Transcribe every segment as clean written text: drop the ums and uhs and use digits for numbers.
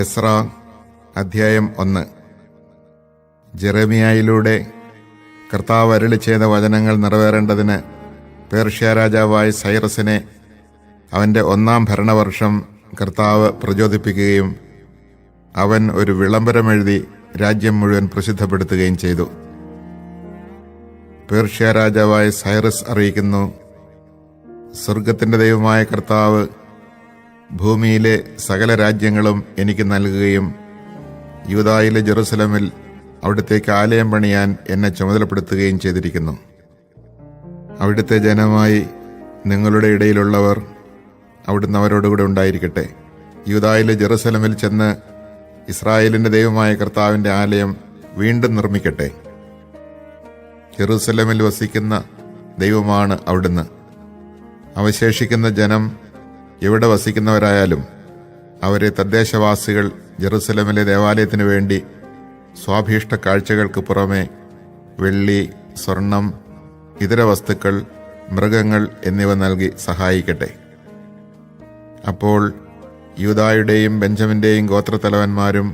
എസ്ര അധ്യായം 1. ജെറമിയായിലൂടെ കർത്താവ് അരുളി ചെയ്ത വചനങ്ങൾ നിറവേറേണ്ടതിന് പേർഷ്യ രാജാവായ സൈറസിനെ അവൻ്റെ 1-ാം ഭരണവർഷം കർത്താവ് പ്രചോദിപ്പിക്കുകയും അവൻ ഒരു വിളംബരമെഴുതി രാജ്യം മുഴുവൻ പ്രസിദ്ധപ്പെടുത്തുകയും ചെയ്തു. പേർഷ്യ രാജാവായ സൈറസ് അറിയിക്കുന്നു: സ്വർഗത്തിൻ്റെ ദൈവമായ കർത്താവ് ഭൂമിയിലെ സകല രാജ്യങ്ങളും എനിക്ക് നൽകുകയും യൂദായിലെ ജെറുസലമിൽ അവിടുത്തേക്ക് ആലയം പണിയാൻ എന്നെ ചുമതലപ്പെടുത്തുകയും ചെയ്തിരിക്കുന്നു. അവിടുത്തെ ജനമായി നിങ്ങളുടെ ഇടയിലുള്ളവർ അവിടുന്ന് അവരോടുകൂടെ ഉണ്ടായിരിക്കട്ടെ. യൂദായിലെ ജെറുസലമിൽ ചെന്ന് ഇസ്രായേലിൻ്റെ ദൈവമായ കർത്താവിൻ്റെ ആലയം വീണ്ടും നിർമ്മിക്കട്ടെ. ജെറുസലമിൽ വസിക്കുന്ന ദൈവമാണ് അവിടുന്ന്. അവശേഷിക്കുന്ന ജനം എവിടെ വസിക്കുന്നവരായാലും അവരെ തദ്ദേശവാസികൾ ജെറുസലമിലെ ദേവാലയത്തിനു വേണ്ടി സ്വാഭീഷ്ട കാഴ്ചകൾക്ക് പുറമെ വെള്ളി, സ്വർണം, ഇതര വസ്തുക്കൾ, മൃഗങ്ങൾ എന്നിവ നൽകി സഹായിക്കട്ടെ. അപ്പോൾ യൂദായുടെയും ബെഞ്ചമിൻ്റെയും ഗോത്രത്തലവന്മാരും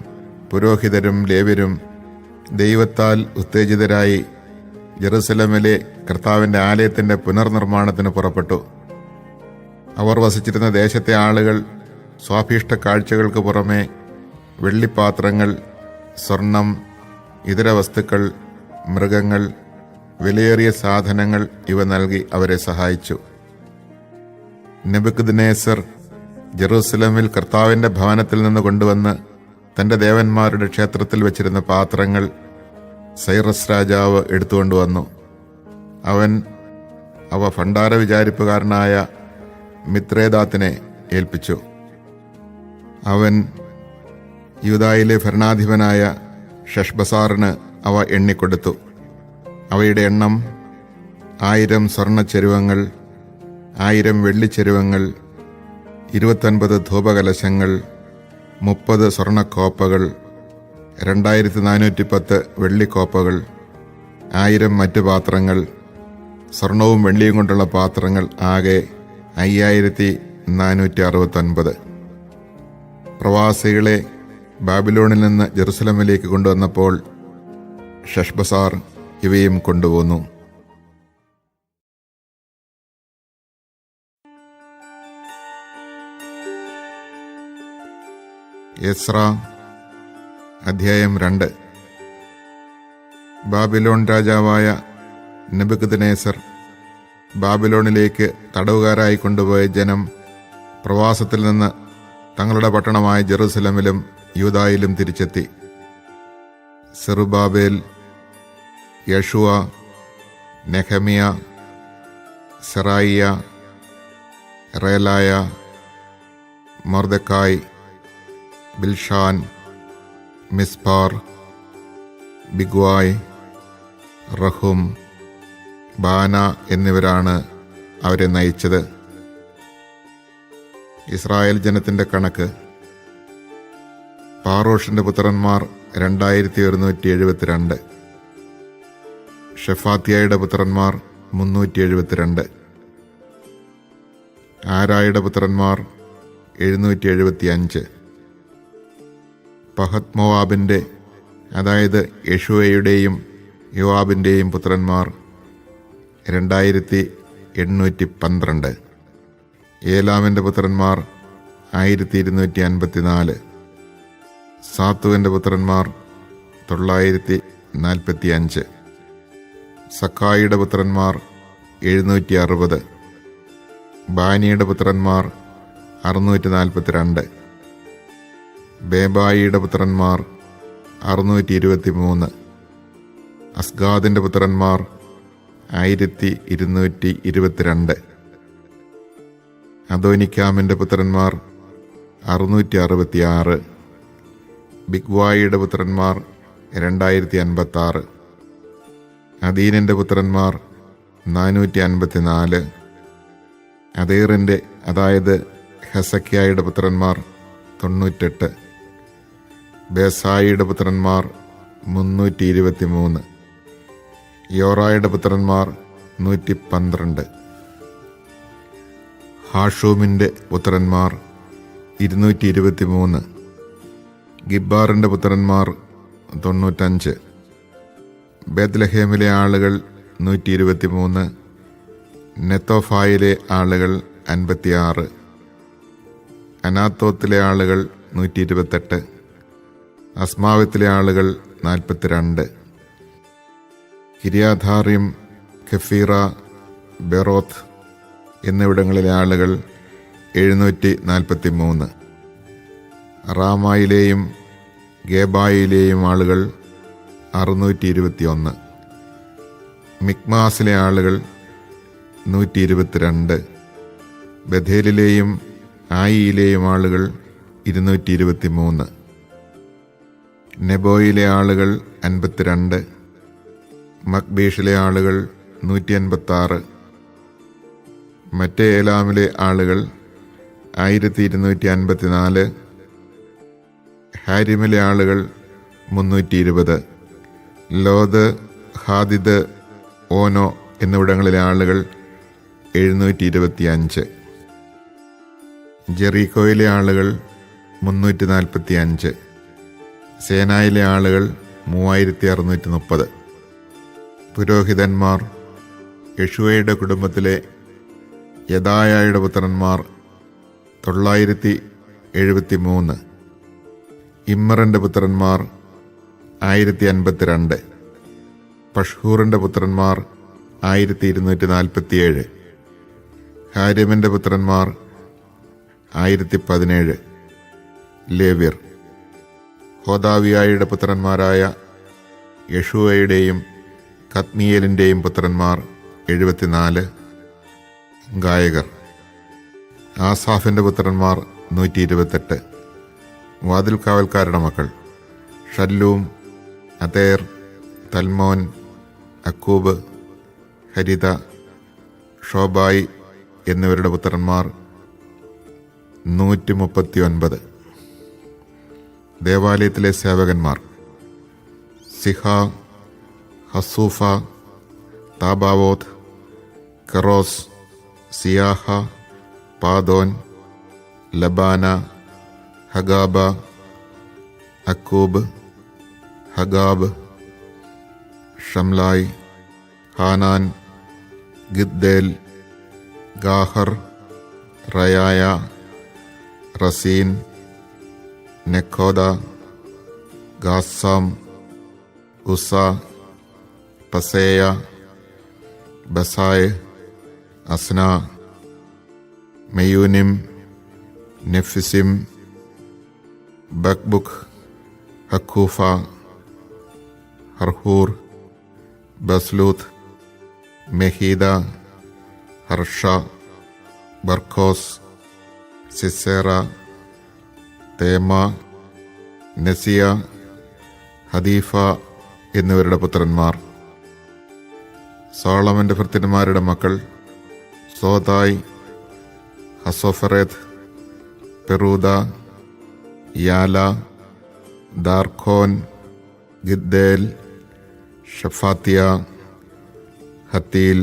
പുരോഹിതരും ലേവ്യരും ദൈവത്താൽ ഉത്തേജിതരായി ജെറുസലമിലെ കർത്താവിൻ്റെ ആലയത്തിൻ്റെ പുനർനിർമ്മാണത്തിന് പുറപ്പെട്ടു. അവർ വസിച്ചിരുന്ന ദേശത്തെ ആളുകൾ സ്വാഭീഷ്ട കാഴ്ചകൾക്ക് പുറമെ വെള്ളിപ്പാത്രങ്ങൾ, സ്വർണം, ഇതര വസ്തുക്കൾ, മൃഗങ്ങൾ, വിലയേറിയ സാധനങ്ങൾ ഇവ നൽകി അവരെ സഹായിച്ചു. നെബൂഖദ്നേസർ ജെറൂസലമിൽ കർത്താവിൻ്റെ ഭവനത്തിൽ നിന്ന് കൊണ്ടുവന്ന് തൻ്റെ ദേവന്മാരുടെ ക്ഷേത്രത്തിൽ വച്ചിരുന്ന പാത്രങ്ങൾ സൈറസ് രാജാവ് എടുത്തുകൊണ്ടുവന്നു. അവൻ അവ ഭണ്ഡാര വിചാരിപ്പുകാരനായ മിത്രേദാത്തിനെ ഏൽപ്പിച്ചു. അവൻ യൂദായിലെ ഭരണാധിപനായ ഷഷ്ബസാറിന് അവ എണ്ണിക്കൊടുത്തു. അവയുടെ എണ്ണം 1000 സ്വർണ്ണച്ചെരുവങ്ങൾ, 1000 വെള്ളിച്ചെരുവങ്ങൾ, 29 ധൂപകലശങ്ങൾ, 30 സ്വർണ്ണക്കോപ്പകൾ, 2410 വെള്ളിക്കോപ്പകൾ, 1000 മറ്റു പാത്രങ്ങൾ, സ്വർണവും വെള്ളിയും കൊണ്ടുള്ള പാത്രങ്ങൾ ആകെ 5469. പ്രവാസികളെ ബാബിലോണിൽ നിന്ന് ജെറുസലമിലേക്ക് കൊണ്ടുവന്നപ്പോൾ ഷഷ്ബസാർ ഇവയും കൊണ്ടുപോന്നു. എസ്ര അധ്യായം 2. ബാബിലോൺ രാജാവായ നെബൂഖദ്നേസർ ബാബിലോണിലേക്ക് തടവുകാരായി കൊണ്ടുപോയ ജനം പ്രവാസത്തിൽ നിന്ന് തങ്ങളുടെ പട്ടണമായ ജെറുസലമിലും യൂദായിലും തിരിച്ചെത്തി. സെറുബാബേൽ, യശുവ, നെഹമിയ, സെറായിയ, റേലായ, മൊർദെഖായ്, ബിൽഷാൻ, മിസ്പാർ, ബിഗ്വായ്, റഹും, ബാന എന്നിവരാണ് അവരെ നയിച്ചത്. ഇസ്രായേൽ ജനത്തിൻ്റെ കണക്ക്: പാറോഷിൻ്റെ പുത്രന്മാർ 2172, ഷെഫാത്തിയയുടെ പുത്രന്മാർ 372, ആരായുടെ പുത്രന്മാർ 775, പഹത് മോവാബിൻ്റെ, അതായത് യശുവയുടെയും യോവാബിൻ്റെയും പുത്രന്മാർ 2812, ഏലാമിൻ്റെ പുത്രന്മാർ 1254, സാത്തുവിൻ്റെ പുത്രന്മാർ 945, സക്കായിയുടെ പുത്രന്മാർ 760, ബാനിയുടെ പുത്രന്മാർ 642, ബേബായിയുടെ പുത്രന്മാർ 623, അസ്ഗാദിൻ്റെ പുത്രന്മാർ 1222, അദോനിക്കാമിൻ്റെ പുത്രന്മാർ 666, ബിഗ്വായിയുടെ പുത്രന്മാർ 2056, അദീനിൻ്റെ പുത്രന്മാർ 454, അതേറിൻ്റെ, അതായത് ഹെസക്യായുടെ പുത്രന്മാർ 98, ബേസായിയുടെ പുത്രന്മാർ 323, യോറായുടെ പുത്രന്മാർ 112, ഹാഷൂമിൻ്റെ പുത്രന്മാർ 223, ഗിബ്ബാറിൻ്റെ പുത്രന്മാർ 95. ബേത്ലഹേമിലെ ആളുകൾ 123. നെത്തോഫായിലെ ആളുകൾ 56. അനാത്തോത്തിലെ ആളുകൾ 128. അസ്മാവത്തിലെ ആളുകൾ 42. കിര്യാഥാറിം, കെഫീറ, ബെറോത്ത് എന്നിവിടങ്ങളിലെ ആളുകൾ 743. റാമായിലെയും ഗേബായിലെയും ആളുകൾ 621. മിക്മാസിലെ ആളുകൾ 122. ബഥേലിലെയും ആയിയിലെയും ആളുകൾ 223. നെബോയിലെ ആളുകൾ 52. മക്ബീഷിലെ ആളുകൾ 186. മറ്റേ ഏലാമിലെ ആളുകൾ 1254. ഹാരിമിലെ ആളുകൾ 320. ലോദ്, ഹാദിദ്, ഓനോ എന്നിവിടങ്ങളിലെ ആളുകൾ 725. ജെറീക്കോയിലെ ആളുകൾ 345. സേനായിലെ ആളുകൾ 3630. പുരോഹിതന്മാർ: യെശുവയുടെ കുടുംബത്തിലെ യദായയുടെ പുത്രന്മാർ 973. ഇമ്മറിൻ്റെ പുത്രന്മാർ 1052. പഷ്ഹൂറിൻ്റെ പുത്രന്മാർ 1247. ഹാരിമിൻ്റെ പുത്രന്മാർ 1017. ലേവ്യർ: ഹോദാവിയായുടെ പുത്രന്മാരായ യെശുവയുടെയും കത്നിയേലിൻ്റെയും പുത്രന്മാർ 74. ഗായകർ: ആസാഫിൻ്റെ പുത്രന്മാർ 128. വാതിൽ കാവൽക്കാരുടെ മക്കൾ: ഷല്ലൂം, അതേർ, തൽമോൻ, അക്കൂബ്, ഹരിത, ഷോബായി എന്നിവരുടെ പുത്രന്മാർ 139. ദേവാലയത്തിലെ സേവകന്മാർ: സിഹ, ഹസൂഫ, താബാവോത്ത്, കെറോസ്, സിയാഹ, പാദോൻ, ലബാന, ഹഗാബ, അക്കൂബ്, ഹഗാബ്, ഷംലായ്, ഹാനാൻ, ഗിദ്ദേൽ, ഗാഹർ, റയായ, റസീൻ, നെക്കോദ, ഗാസാം, ഉസ, പസേയ, ബസായ്, അസ്ന, മെയൂനിം, നെഫിസിം, ബക്ബുക്ക്, ഹക്കൂഫ, ഹർഹൂർ, ബസ്ലൂത്ത്, മെഹീദ, ഹർഷ, ബർക്കോസ്, സിസേറ, തേമ, നെസിയ, ഹദീഫ എന്നിവരുടെ പുത്രന്മാർ. സോളമൻ്റെ ഭൃത്യന്മാരുടെ മക്കൾ: സോതായ്, ഹസോഫറേത്ത്, പെറൂദ, യാല, ദാർഖോൻ, ഗിദ്ദേൽ, ഷഫാത്തിയ, ഹത്തീൽ,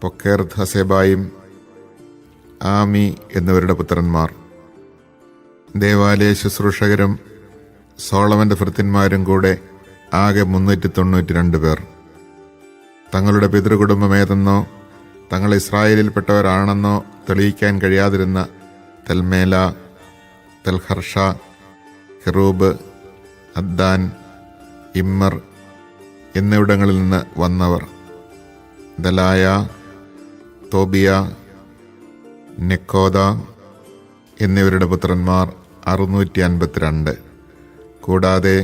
പൊക്കേർത്ത് ഹസെബായിം, ആമി എന്നിവരുടെ പുത്രന്മാർ. ദേവാലയ ശുശ്രൂഷകരും സോളമൻ്റെ ഭൃത്യന്മാരും കൂടെ ആകെ 392 പേർ. തങ്ങളുടെ പിതൃകുടുംബം ഏതെന്നോ തങ്ങൾ ഇസ്രായേലിൽപ്പെട്ടവരാണെന്നോ തെളിയിക്കാൻ കഴിയാതിരുന്ന തെൽമേല, തെൽഹർഷ, കെറൂബ്, അദ്ദാൻ, ഇമ്മർ എന്നിവിടങ്ങളിൽ നിന്ന് വന്നവർ: ദലായ, തോബിയ, നെക്കോദ എന്നിവരുടെ പുത്രന്മാർ 652. കൂടാതെ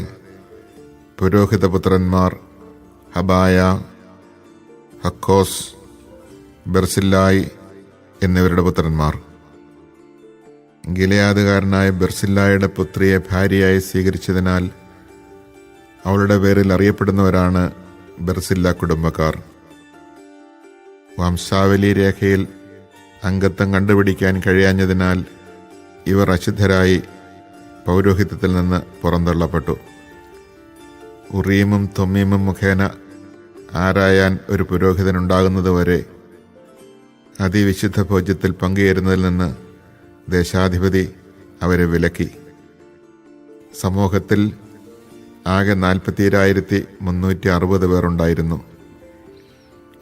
പുരോഹിതപുത്രന്മാർ ഹബായ, ഹക്കോസ്, ബെർസില്ലായ് എന്നിവരുടെ പുത്രന്മാർ. ഗിലെയാദുകാരനായ ബെർസില്ലായുടെ പുത്രിയെ ഭാര്യയായി സ്വീകരിച്ചതിനാൽ അവളുടെ പേരിൽ അറിയപ്പെടുന്നവരാണ് ബെർസില്ല കുടുംബക്കാർ. വംശാവലി രേഖയിൽ അംഗത്വം കണ്ടുപിടിക്കാൻ കഴിയാഞ്ഞതിനാൽ ഇവർ അശുദ്ധരായി പൗരോഹിത്യത്തിൽ നിന്ന് പുറന്തള്ളപ്പെട്ടു. ഉറീമും തുമ്മീമും മുഖേന ആരായാൻ ഒരു പുരോഹിതനുണ്ടാകുന്നതുവരെ അതിവിശുദ്ധ ഭോജ്യത്തിൽ പങ്കുചേരുന്നതിൽ നിന്ന് ദേശാധിപതി അവരെ വിലക്കി. സമൂഹത്തിൽ ആകെ 47,360 പേർ ഉണ്ടായിരുന്നു.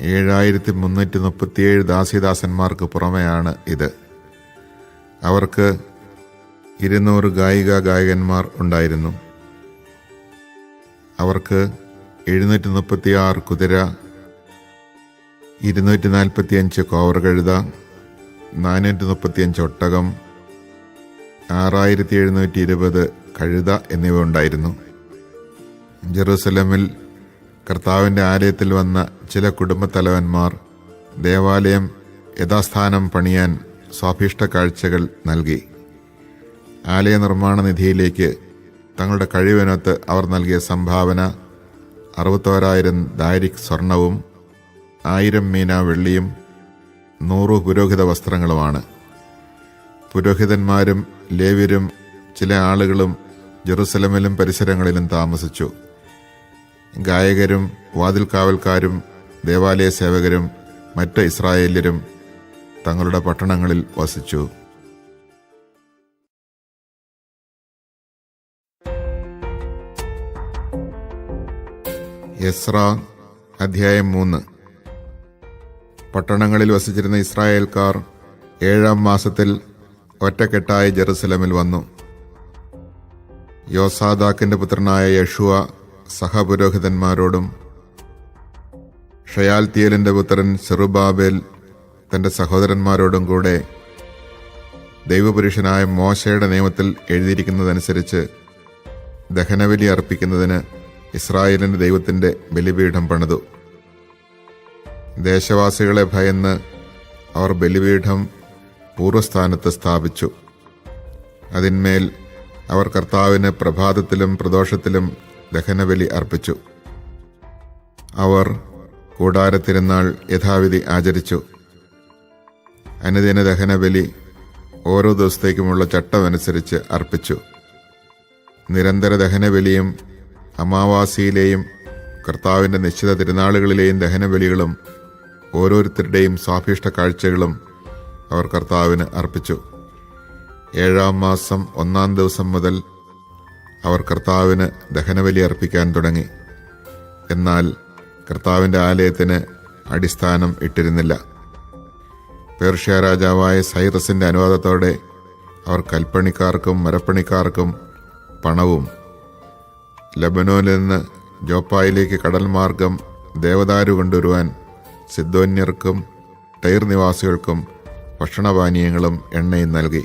7,337 ദാസിദാസന്മാർക്ക് പുറമെയാണ് ഇത്. അവർക്ക് 200 ഗായികന്മാർ ഉണ്ടായിരുന്നു. അവർക്ക് 736 കുതിര, 245 കോവർകഴുത, 435 ഒട്ടകം, 6,720 കഴുത എന്നിവ ഉണ്ടായിരുന്നു. ജെറുസലമിൽ കർത്താവിൻ്റെ ആലയത്തിൽ വന്ന ചില കുടുംബത്തലവന്മാർ ദേവാലയം യഥാസ്ഥാനം പണിയാൻ സ്വാഭീഷ്ട കാഴ്ചകൾ നൽകി. ആലയ നിർമ്മാണ നിധിയിലേക്ക് തങ്ങളുടെ കഴിവിനൊത്ത് അവർ നൽകിയ സംഭാവന 61,000 ദാരിക് സ്വർണവും 1000 മീന വെള്ളിയും 100 പുരോഹിത വസ്ത്രങ്ങളുമാണ്. പുരോഹിതന്മാരും ലേവ്യരും ചില ആളുകളും ജെറുസലമിലും പരിസരങ്ങളിലും താമസിച്ചു. ഗായകരും വാതിൽക്കാവൽക്കാരും ദേവാലയ സേവകരും മറ്റ് ഇസ്രായേല്യരും തങ്ങളുടെ പട്ടണങ്ങളിൽ വസിച്ചു. എസ്ര അധ്യായം 3. പട്ടണങ്ങളിൽ വസിച്ചിരുന്ന ഇസ്രായേൽക്കാർ 7-ാം മാസത്തിൽ ഒറ്റക്കെട്ടായി ജെറുസലമിൽ വന്നു. യോസാദാക്കിന്റെ പുത്രനായ യശുവ സഹപുരോഹിതന്മാരോടും ഷയാൽത്തിയേലിന്റെ പുത്രൻ സെറുബാബേൽ തന്റെ സഹോദരന്മാരോടും കൂടെ ദൈവപുരുഷനായ മോശയുടെ നിയമത്തിൽ എഴുതിയിരിക്കുന്നതനുസരിച്ച് ദഹനബലി അർപ്പിക്കുന്നതിന് ഇസ്രായേലിന്റെ ദൈവത്തിന്റെ ബലിപീഠം പണിതു. ദേശവാസികളെ ഭയന്ന് അവർ ബലിപീഠം പൂർവ്വസ്ഥാനത്ത് സ്ഥാപിച്ചു. അതിന്മേൽ അവർ കർത്താവിന് പ്രഭാതത്തിലും പ്രദോഷത്തിലും ദഹനബലി അർപ്പിച്ചു. അവർ കൂടാരത്തിരുന്നാൾ യഥാവിധി ആചരിച്ചു. അനുദിന ദഹനബലി ഓരോ ദിവസത്തേക്കുമുള്ള ചട്ടമനുസരിച്ച് അർപ്പിച്ചു. നിരന്തര ദഹനബലിയും അമാവാസിയിലെയും കർത്താവിൻ്റെ നിശ്ചിത തിരുനാളുകളിലെയും ദഹനബലികളും ഓരോരുത്തരുടെയും സ്വാഭീഷ്ട കാഴ്ചകളും അവർ കർത്താവിന് അർപ്പിച്ചു. 7-ാം മാസം 1-ാം ദിവസം മുതൽ അവർ കർത്താവിന് ദഹനബലി അർപ്പിക്കാൻ തുടങ്ങി. എന്നാൽ കർത്താവിൻ്റെ ആലയത്തിന് അടിസ്ഥാനം ഇട്ടിരുന്നില്ല. പേർഷ്യ രാജാവായ സൈറസിന്റെ അനുവാദത്തോടെ അവർ കൽപ്പണിക്കാർക്കും മരപ്പണിക്കാർക്കും പണവും ലബനോനിൽ നിന്ന് ജോപ്പായിലേക്ക് കടൽ മാർഗം ദേവദാരു കൊണ്ടുവരുവാൻ സിദോന്യർക്കും ടൈർ നിവാസികൾക്കും ഭക്ഷണപാനീയങ്ങളും എണ്ണയും നൽകി.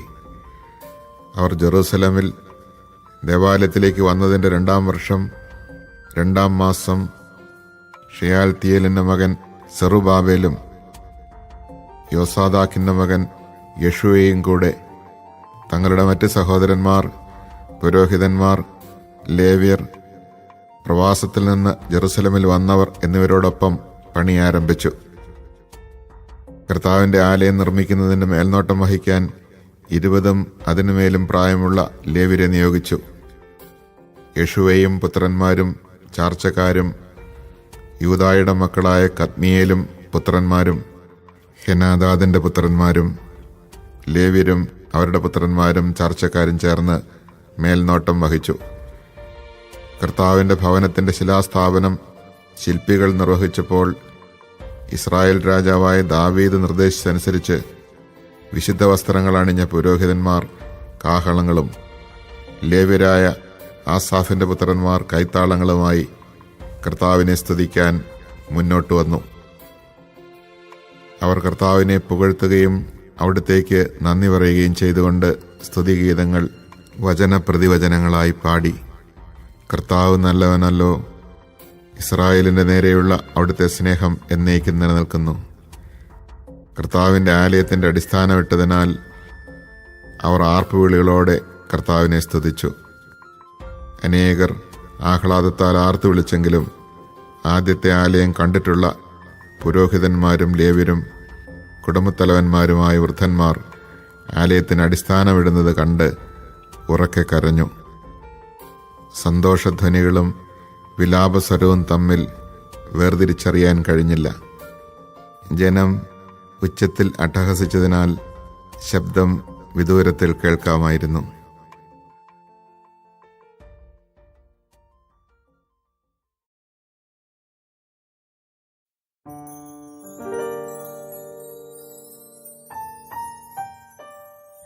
അവർ ജെറൂസലമിൽ ദേവാലയത്തിലേക്ക് വന്നതിൻ്റെ 2-ാം വർഷം 2-ാം മാസം ഷയാൽത്തിയേലിന്റെ മകൻ സെറുബാബേലും യോസാദാക്കിന്റെ മകൻ യശുവയും കൂടെ തങ്ങളുടെ മറ്റ് സഹോദരന്മാർ, പുരോഹിതന്മാർ, ലേവ്യർ, പ്രവാസത്തിൽ നിന്ന് ജെറുസലമിൽ വന്നവർ എന്നിവരോടൊപ്പം പണി ആരംഭിച്ചു. കർത്താവിൻ്റെ ആലയം നിർമ്മിക്കുന്നതിന് മേൽനോട്ടം വഹിക്കാൻ 20 അതിനുമേലും പ്രായമുള്ള ലേവ്യരെ നിയോഗിച്ചു. യശുവയും പുത്രന്മാരും ചാർച്ചക്കാരും യൂദായുടെ മക്കളായ കദ്മിയേലും പുത്രന്മാരും ഹെനാദാദിന്റെ പുത്രന്മാരും ലേവ്യരും അവരുടെ പുത്രന്മാരും ചാർച്ചക്കാരും ചേർന്ന് മേൽനോട്ടം വഹിച്ചു. കർത്താവിൻ്റെ ഭവനത്തിൻ്റെ ശിലാസ്ഥാപനം ശില്പികൾ നിർവഹിച്ചപ്പോൾ ഇസ്രായേൽ രാജാവായ ദാവീദ് നിർദ്ദേശിച്ചനുസരിച്ച് വിശുദ്ധ വസ്ത്രങ്ങൾ അണിഞ്ഞ പുരോഹിതന്മാർ കാഹളങ്ങളും ലേവ്യരായ ആസാഫിന്റെ പുത്രന്മാർ കൈത്താളങ്ങളുമായി കർത്താവിനെ സ്തുതിക്കാൻ മുന്നോട്ട് വന്നു. അവർ കർത്താവിനെ പുകഴ്ത്തുകയും അവിടത്തേക്ക് നന്ദി പറയുകയും ചെയ്തുകൊണ്ട് സ്തുതിഗീതങ്ങൾ വചനപ്രതിവചനങ്ങളായി പാടി. കർത്താവ് നല്ലവനല്ലോ, ഇസ്രായേലിന്റെ നേരെയുള്ള അവിടുത്തെ സ്നേഹം എന്നേക്കും നിലനിൽക്കുന്നു. കർത്താവിൻ്റെ ആലയത്തിൻ്റെ അടിസ്ഥാനമിട്ടതിനാൽ അവർ ആർപ്പുവിളികളോടെ കർത്താവിനെ സ്തുതിച്ചു. അനേകർ ആഹ്ലാദത്താൽ ആർത്തു വിളിച്ചെങ്കിലും ആദ്യത്തെ ആലയം കണ്ടിട്ടുള്ള പുരോഹിതന്മാരും ലേവ്യരും കുടുംബത്തലവന്മാരുമായ വൃദ്ധന്മാർ ആലയത്തിന് അടിസ്ഥാനമിടുന്നത് കണ്ട് ഉറക്കെ കരഞ്ഞു. സന്തോഷധ്വനികളും വിലാപസ്വരവും തമ്മിൽ വേർതിരിച്ചറിയാൻ കഴിഞ്ഞില്ല. ജനം ഉച്ചത്തിൽ അട്ടഹസിച്ചതിനാൽ ശബ്ദം വിദൂരത്തിൽ കേൾക്കാമായിരുന്നു.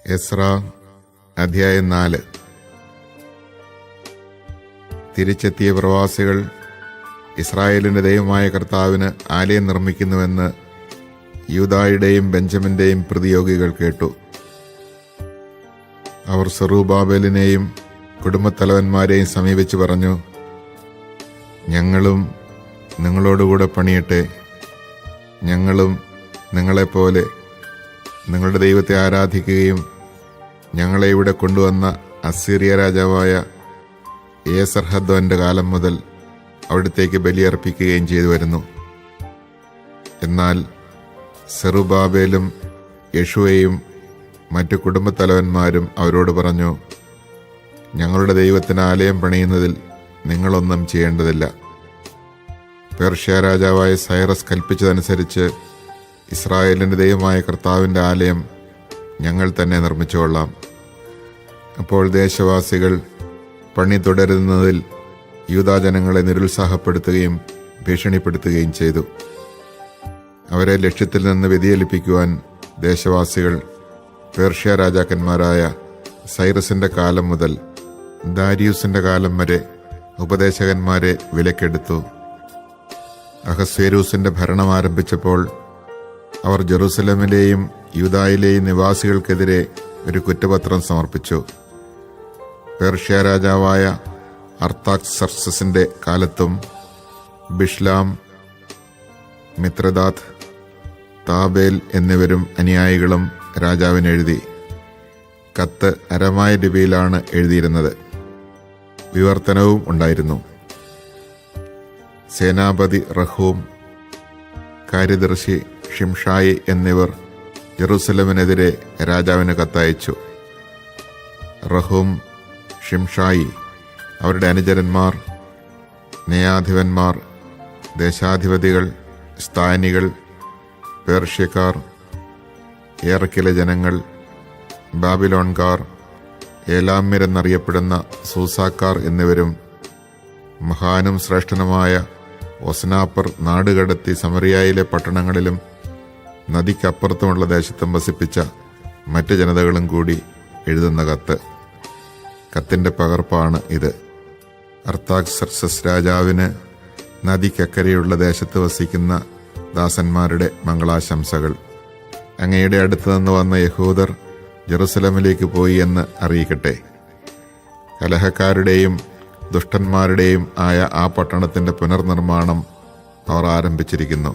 എസ്ര അധ്യായം 4. തിരിച്ചെത്തിയ പ്രവാസികൾ ഇസ്രായേലിന്റെ ദൈവമായ കർത്താവിന് ആലയം നിർമ്മിക്കുന്നുവെന്ന് യൂദായുടെയും ബെഞ്ചമിന്റെയും പ്രതിയോഗികൾ കേട്ടു. അവർ സെറുബ്ബാബേലിനെയും കുടുംബത്തലവന്മാരെയും സമീപിച്ച് പറഞ്ഞു, ഞങ്ങളും നിങ്ങളോടുകൂടെ പണിയട്ടെ. ഞങ്ങളും നിങ്ങളെപ്പോലെ നിങ്ങളുടെ ദൈവത്തെ ആരാധിക്കുകയും ഞങ്ങളെ ഇവിടെ കൊണ്ടുവന്ന അസീറിയ രാജാവായ ഏസർഹദ്ദോന്റെ കാലം മുതൽ അവിടത്തേക്ക് ബലിയർപ്പിക്കുകയും ചെയ്തു വരുന്നു. എന്നാൽ സെറുബ്ബാബേലും യെശുവയും മറ്റു കുടുംബത്തലവന്മാരും അവരോട് പറഞ്ഞു, ഞങ്ങളുടെ ദൈവത്തിന് ആലയം പണിയുന്നതിൽ നിങ്ങളൊന്നും ചെയ്യേണ്ടതില്ല. പേർഷ്യ രാജാവായ സൈറസ് കൽപ്പിച്ചതനുസരിച്ച് ഇസ്രായേലിന്റെ ദൈവമായ കർത്താവിന്റെ ആലയം ഞങ്ങൾ തന്നെ നിർമ്മിച്ചുകൊള്ളാം. അപ്പോൾ ദേശവാസികൾ പണി തുടരുന്നതിൽ യൂദാജനങ്ങളെ നിരുത്സാഹപ്പെടുത്തുകയും ഭീഷണിപ്പെടുത്തുകയും ചെയ്തു. അവരെ ലക്ഷ്യത്തിൽ നിന്ന് വ്യതിചലിപ്പിക്കുവാൻ ദേശവാസികൾ പേർഷ്യ രാജാക്കന്മാരായ സൈറസിന്റെ കാലം മുതൽ ദാരിയൂസിന്റെ കാലം വരെ ഉപദേശകന്മാരെ വിലക്കെടുത്തു. അഹസ്വേരൂസിന്റെ ഭരണം ആരംഭിച്ചപ്പോൾ അവർ ജെറുസലേമിലെയും യൂദായിലെയും നിവാസികൾക്കെതിരെ ഒരു കുറ്റപത്രം സമർപ്പിച്ചു. പേർഷ്യ രാജാവായ അർത്താക്സർക്സസിന്റെ കാലത്തും ബിഷ്ലാം, മിത്രദാത്ത്, താബേൽ എന്നിവരും അനുയായികളും രാജാവിന് എഴുതി. കത്ത് അരമായ ലിപിയിലാണ് എഴുതിയിരുന്നത്. വിവർത്തനവും ഉണ്ടായിരുന്നു. സേനാപതി റഹൂം, കാര്യദർശി ഷിംഷായി എന്നിവർ ജെറുസലേമിനെതിരെ രാജാവിന് കത്തയച്ചു. റഹൂം, ഷിംഷായി, അവരുടെ അനുചരന്മാർ, ന്യായാധിപന്മാർ, ദേശാധിപതികൾ, സ്ഥാനികൾ, പേർഷ്യക്കാർ, ഏറക്കിലെ ജനങ്ങൾ, ബാബിലോൺകാർ, ഏലാമ്യരെന്നറിയപ്പെടുന്ന സൂസാക്കാർ എന്നിവരും മഹാനും ശ്രേഷ്ഠനുമായ ഒസ്നാപ്പർ നാടുകടത്തി സമറിയായിലെ പട്ടണങ്ങളിലും നദിക്കപ്പുറത്തുമുള്ള ദേശത്തും വസിപ്പിച്ച മറ്റ് ജനതകളും കൂടി എഴുതുന്ന കത്ത്. കത്തിന്റെ പകർപ്പാണ് ഇത്. അർത്താക്സർക്സസ് രാജാവിന് നദിക്കക്കരെയുള്ള ദേശത്ത് വസിക്കുന്ന ദാസന്മാരുടെ മംഗളാശംസകൾ. അങ്ങയുടെ അടുത്ത് നിന്ന് വന്ന യഹൂദർ ജെറുസലേമിലേക്ക് പോയി എന്ന് അറിയിക്കട്ടെ. കലഹക്കാരുടെയും ദുഷ്ടന്മാരുടെയും ആയ ആ പട്ടണത്തിന്റെ പുനർനിർമ്മാണം അവർ ആരംഭിച്ചിരിക്കുന്നു.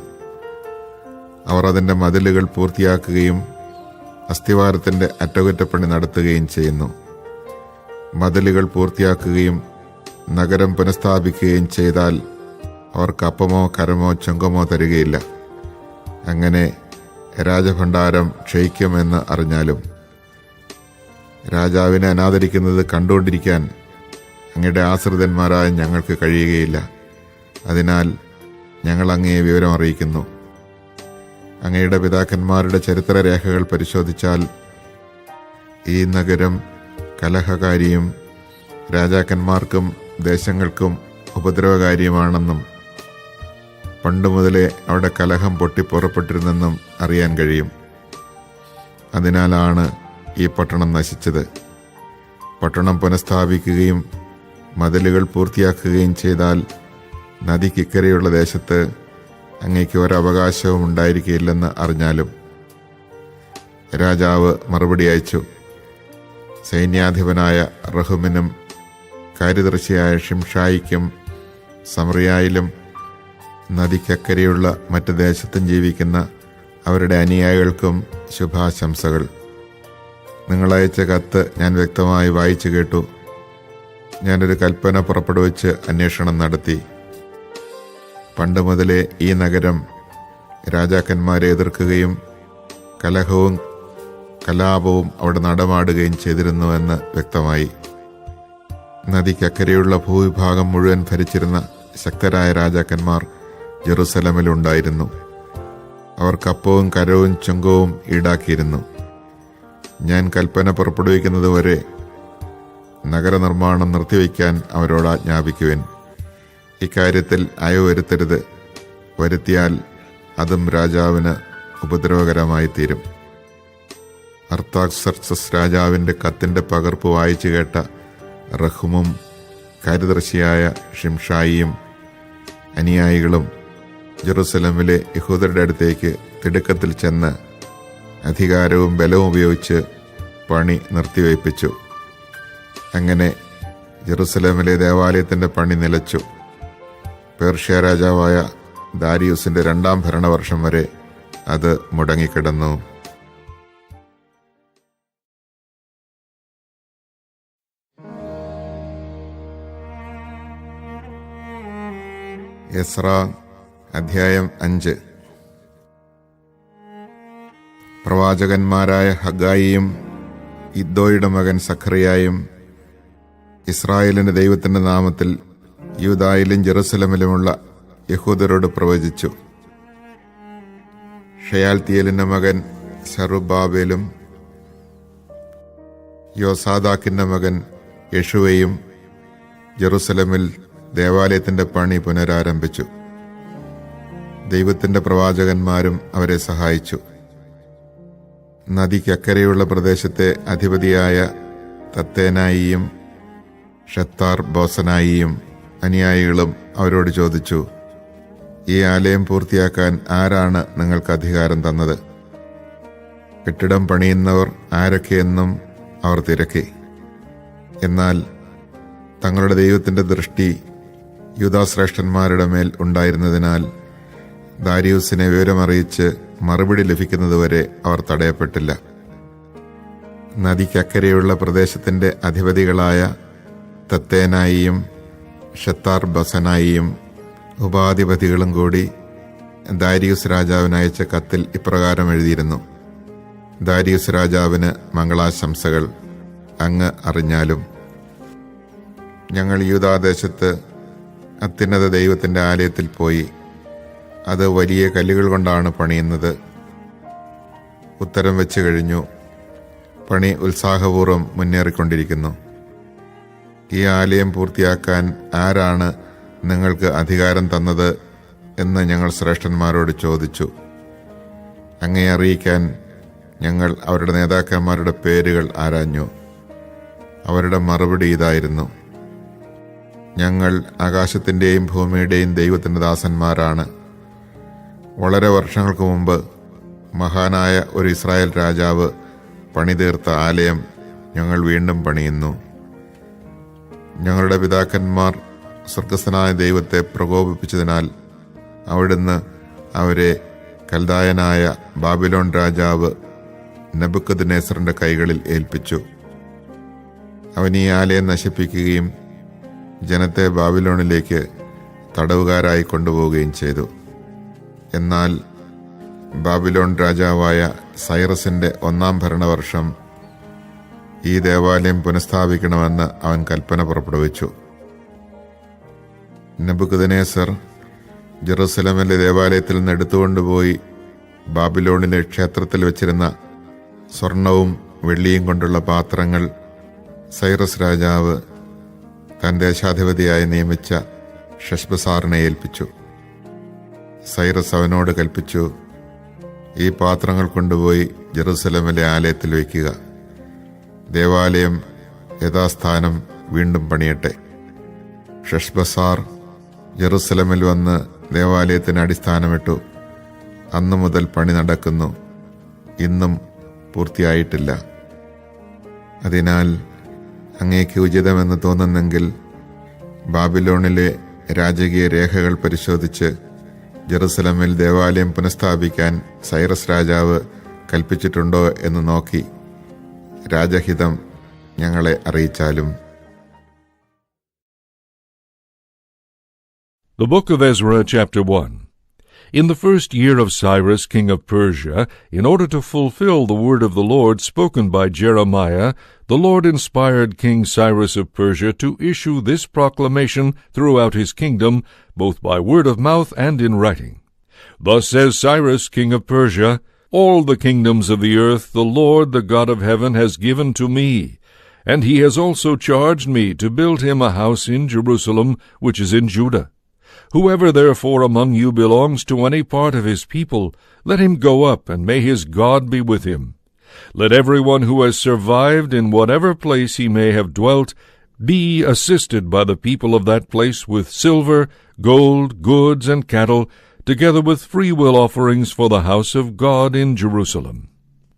അവർ അതിന്റെ മതിലുകൾ പൂർത്തിയാക്കുകയും അസ്ഥിവാരത്തിന്റെ അറ്റകുറ്റപ്പണി നടത്തുകയും ചെയ്യുന്നു. മതിലുകൾ പൂർത്തിയാക്കുകയും നഗരം പുനഃസ്ഥാപിക്കുകയും ചെയ്താൽ അവർക്ക് അപ്പമോ കരമോ ചുങ്കമോ തരികയില്ല. അങ്ങനെ രാജഭണ്ഡാരം ക്ഷയിക്കുമെന്ന് അറിഞ്ഞാലും രാജാവിനെ അനാദരിക്കുന്നത് കണ്ടുകൊണ്ടിരിക്കാൻ അങ്ങയുടെ ആശ്രിതന്മാരായ ഞങ്ങൾക്ക് കഴിയുകയില്ല. അതിനാൽ ഞങ്ങൾ അങ്ങയെ വിവരം അറിയിക്കുന്നു. അങ്ങയുടെ പിതാക്കന്മാരുടെ ചരിത്രരേഖകൾ പരിശോധിച്ചാൽ ഈ നഗരം കലഹകാരിയും രാജാക്കന്മാർക്കും ദേശങ്ങൾക്കും ഉപദ്രവകാരിയുമാണെന്നും പണ്ടുമുതലേ അവിടെ കലഹം പൊട്ടിപ്പുറപ്പെട്ടിരുന്നെന്നും അറിയാൻ കഴിയും. അതിനാലാണ് ഈ പട്ടണം നശിച്ചത്. പട്ടണം പുനഃസ്ഥാപിക്കുകയും മതിലുകൾ പൂർത്തിയാക്കുകയും ചെയ്താൽ നദിക്കിക്കരെയുള്ള ദേശത്ത് അങ്ങേക്ക് ഒരവകാശവും ഉണ്ടായിരിക്കില്ലെന്ന് അറിഞ്ഞാലും. രാജാവ് മറുപടി അയച്ചു. സൈന്യാധിപനായ റഹൂമിനും കാര്യദർശിയായ ഷിംഷായിക്കും സമറിയായിലും നദിക്കക്കരെയുള്ള മറ്റ് ദേശത്തും ജീവിക്കുന്ന അവരുടെ അനുയായികൾക്കും ശുഭാശംസകൾ. നിങ്ങളയച്ച കത്ത് ഞാൻ വ്യക്തമായി വായിച്ചു കേട്ടു. ഞാനൊരു കൽപ്പന പുറപ്പെടുവിച്ച് അന്വേഷണം നടത്തി. പണ്ട് മുതലേ ഈ നഗരം രാജാക്കന്മാരെ എതിർക്കുകയും കലഹവും കലാപവും അവിടെ നടമാടുകയും ചെയ്തിരുന്നുവെന്ന് വ്യക്തമായി. നദിക്കക്കരെയുള്ള ഭൂവിഭാഗം മുഴുവൻ ഭരിച്ചിരുന്ന ശക്തരായ രാജാക്കന്മാർ ജെറുസലേമിലുണ്ടായിരുന്നു. അവർ കപ്പവും കരവും ചുങ്കവും ഈടാക്കിയിരുന്നു. ഞാൻ കൽപ്പന പുറപ്പെടുവിക്കുന്നതുവരെ നഗരനിർമ്മാണം നിർത്തിവെക്കാൻ അവരോട് ആജ്ഞാപിക്കുവിൻ. ഇക്കാര്യത്തിൽ അയവ് വരുത്തരുത്. വരുത്തിയാൽ അതും രാജാവിന് ഉപദ്രവകരമായി തീരും. അർത്താക്സർക്സസ് രാജാവിൻ്റെ കത്തിൻ്റെ പകർപ്പ് വായിച്ചു കേട്ട റഹുമും കാര്യദർശിയായ ഷിംഷായിയും അനുയായികളും ജെറുസലമിലെ യഹൂദരുടെ അടുത്തേക്ക് തിടുക്കത്തിൽ ചെന്ന് അധികാരവും ബലവും ഉപയോഗിച്ച് പണി നിർത്തിവയ്പ്പിച്ചു. അങ്ങനെ ജെറുസലേമിലെ ദേവാലയത്തിൻ്റെ പണി നിലച്ചു. പേർഷ്യ രാജാവായ ദാരിയൂസിൻ്റെ 2ാം ഭരണവർഷം വരെ അത് മുടങ്ങിക്കിടന്നു. എസ്ര അധ്യായം 5. പ്രവാചകന്മാരായ ഹഗ്ഗായിയും ഇദ്ദോയുടെ മകൻ സഖറിയായും ഇസ്രായേലിന്റെ ദൈവത്തിന്റെ നാമത്തിൽ യൂദായിലും ജെറുസലമിലുമുള്ള യഹൂദരോട് പ്രവചിച്ചു. ഷയാൽത്തിയേലിന്റെ മകൻ സെറുബ്ബാബേലും യോസാദാക്കിന്റെ മകൻ യെശുവയും ജെറുസലമിൽ ദേവാലയത്തിന്റെ പണി പുനരാരംഭിച്ചു. ദൈവത്തിന്റെ പ്രവാചകന്മാരും അവരെ സഹായിച്ചു. നദിക്കക്കരെയുള്ള പ്രദേശത്തെ അധിപതിയായ തത്തേനായിയും ഷത്താർ ബോസനായിയും അനുയായികളും അവരോട് ചോദിച്ചു, ഈ ആലയം പൂർത്തിയാക്കാൻ ആരാണ് നിങ്ങൾക്ക് അധികാരം തന്നത്? കെട്ടിടം പണിയുന്നവർ ആരൊക്കെയെന്നും അവർ തിരക്കി. എന്നാൽ തങ്ങളുടെ ദൈവത്തിന്റെ ദൃഷ്ടി യൂദാശ്രേഷ്ഠന്മാരുടെ മേൽ ഉണ്ടായിരുന്നതിനാൽ ദാരിയൂസിനെ വിവരമറിയിച്ച് മറുപടി ലഭിക്കുന്നതുവരെ അവർ തടയപ്പെട്ടില്ല. നദിക്കക്കരെയുള്ള പ്രദേശത്തിന്റെ അധിപതികളായ തത്തേനായിയും ഷത്താർ ബസനായിയും ഉപാധിപതികളും കൂടി ദാരിയൂസ് രാജാവിന് അയച്ച കത്തിൽ ഇപ്രകാരം എഴുതിയിരുന്നു: ദാരിയൂസ് രാജാവിന് മംഗളാശംസകൾ. അങ്ങ് അറിഞ്ഞാലും ഞങ്ങൾ യൂദാദേശത്ത് അത്യുന്നത ദൈവത്തിന്റെ ആലയത്തിൽ പോയി. അത് വലിയ കല്ലുകൾ കൊണ്ടാണ് പണിയുന്നത്. ഉത്തരം വെച്ചു കഴിഞ്ഞു. പണി ഉത്സാഹപൂർവ്വം മുന്നേറിക്കൊണ്ടിരിക്കുന്നു. ഈ ആലയം പൂർത്തിയാക്കാൻ ആരാണ് നിങ്ങൾക്ക് അധികാരം തന്നത് എന്ന് ഞങ്ങൾ ശ്രേഷ്ഠന്മാരോട് ചോദിച്ചു. അങ്ങയെ അറിയിക്കാൻ ഞങ്ങൾ അവരുടെ നേതാക്കന്മാരുടെ പേരുകൾ ആരാഞ്ഞു. അവരുടെ മറുപടി ഇതായിരുന്നു: ഞങ്ങൾ ആകാശത്തിൻ്റെയും ഭൂമിയുടെയും ദൈവത്തിൻ്റെ ദാസന്മാരാണ്. വളരെ വർഷങ്ങൾക്ക് മുമ്പ് മഹാനായ ഒരു ഇസ്രായേൽ രാജാവ് പണിതീർത്ത ആലയം ഞങ്ങൾ വീണ്ടും പണിയുന്നു. ഞങ്ങളുടെ പിതാക്കന്മാർ സ്വർഗസ്ഥനായ ദൈവത്തെ പ്രകോപിപ്പിച്ചതിനാൽ അവിടുന്ന് അവരെ കൽദായനായ ബാബിലോൺ രാജാവ് നെബൂഖദ്നേസറിന്റെ കൈകളിൽ ഏൽപ്പിച്ചു. അവൻ ഈ ആലയം നശിപ്പിക്കുകയും ജനത്തെ ബാബിലോണിലേക്ക് തടവുകാരായി കൊണ്ടുപോവുകയും ചെയ്തു. എന്നാൽ ബാബിലോൺ രാജാവായ സൈറസിന്റെ 1ാം ഭരണവർഷം ഈ ദേവാലയം പുനഃസ്ഥാപിക്കണമെന്ന് അവൻ കൽപ്പന പുറപ്പെടുവിച്ചു. നെബൂഖദ്നേസർ ജെറുസലമിലെ ദേവാലയത്തിൽ നിന്ന് എടുത്തുകൊണ്ടുപോയി ബാബിലോണിലെ ക്ഷേത്രത്തിൽ വെച്ചിരുന്ന സ്വർണവും വെള്ളിയും കൊണ്ടുള്ള പാത്രങ്ങൾ സൈറസ് രാജാവ് താൻ ദേശാധിപതിയായി നിയമിച്ച ഷെഷ്ബസാറിനെ ഏൽപ്പിച്ചു. സൈറസ് അവനോട് കൽപ്പിച്ചു, ഈ പാത്രങ്ങൾ കൊണ്ടുപോയി ജെറുസലമിലെ ആലയത്തിൽ വയ്ക്കുക. ദേവാലയം യഥാസ്ഥാനം വീണ്ടും പണിയട്ടെ. ഷെഷ്ബസാർ ജെറുസലമിൽ വന്ന് ദേവാലയത്തിന് അടിസ്ഥാനമിട്ടു. അന്നു മുതൽ പണി നടക്കുന്നു. ഇന്നും പൂർത്തിയായിട്ടില്ല. അതിനാൽ അങ്ങേക്ക് ഉചിതമെന്ന് തോന്നുന്നെങ്കിൽ ബാബിലോണിലെ രാജകീയ രേഖകൾ പരിശോധിച്ച് ജെറുസലമിൽ ദേവാലയം പുനഃസ്ഥാപിക്കാൻ സൈറസ് രാജാവ് കൽപ്പിച്ചിട്ടുണ്ടോ എന്ന് നോക്കി രാജഹിതം ഞങ്ങളെ അറിയിച്ചാലും. The Book of Ezra, chapter 1. In the first year of Cyrus, king of Persia, in order to fulfill the word of the Lord spoken by Jeremiah, the Lord inspired King Cyrus of Persia to issue this proclamation throughout his kingdom, both by word of mouth and in writing. Thus says Cyrus, king of Persia, all the kingdoms of the earth the Lord, the God of heaven, has given to me, and he has also charged me to build him a house in Jerusalem, which is in Judah. Whoever therefore among you belongs to any part of his people, let him go up, and may his God be with him. Let everyone who has survived in whatever place he may have dwelt be assisted by the people of that place with silver, gold, goods, and cattle, together with freewill offerings for the house of God in Jerusalem.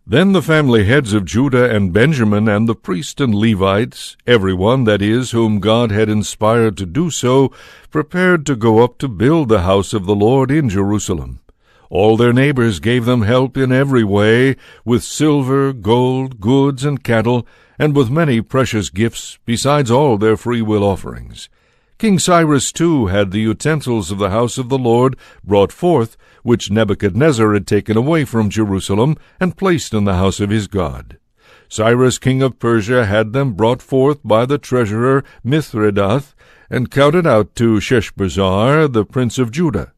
Then the family heads of Judah and Benjamin and the priests and Levites, everyone, that is, whom God had inspired to do so, prepared to go up to build the house of the Lord in Jerusalem. All their neighbors gave them help in every way, with silver, gold, goods, and cattle, and with many precious gifts, besides all their freewill offerings. King Cyrus, too, had the utensils of the house of the Lord brought forth, which Nebuchadnezzar had taken away from Jerusalem and placed in the house of his God. Cyrus, king of Persia, had them brought forth by the treasurer Mithredath, and counted out to Sheshbazzar, the prince of Judah.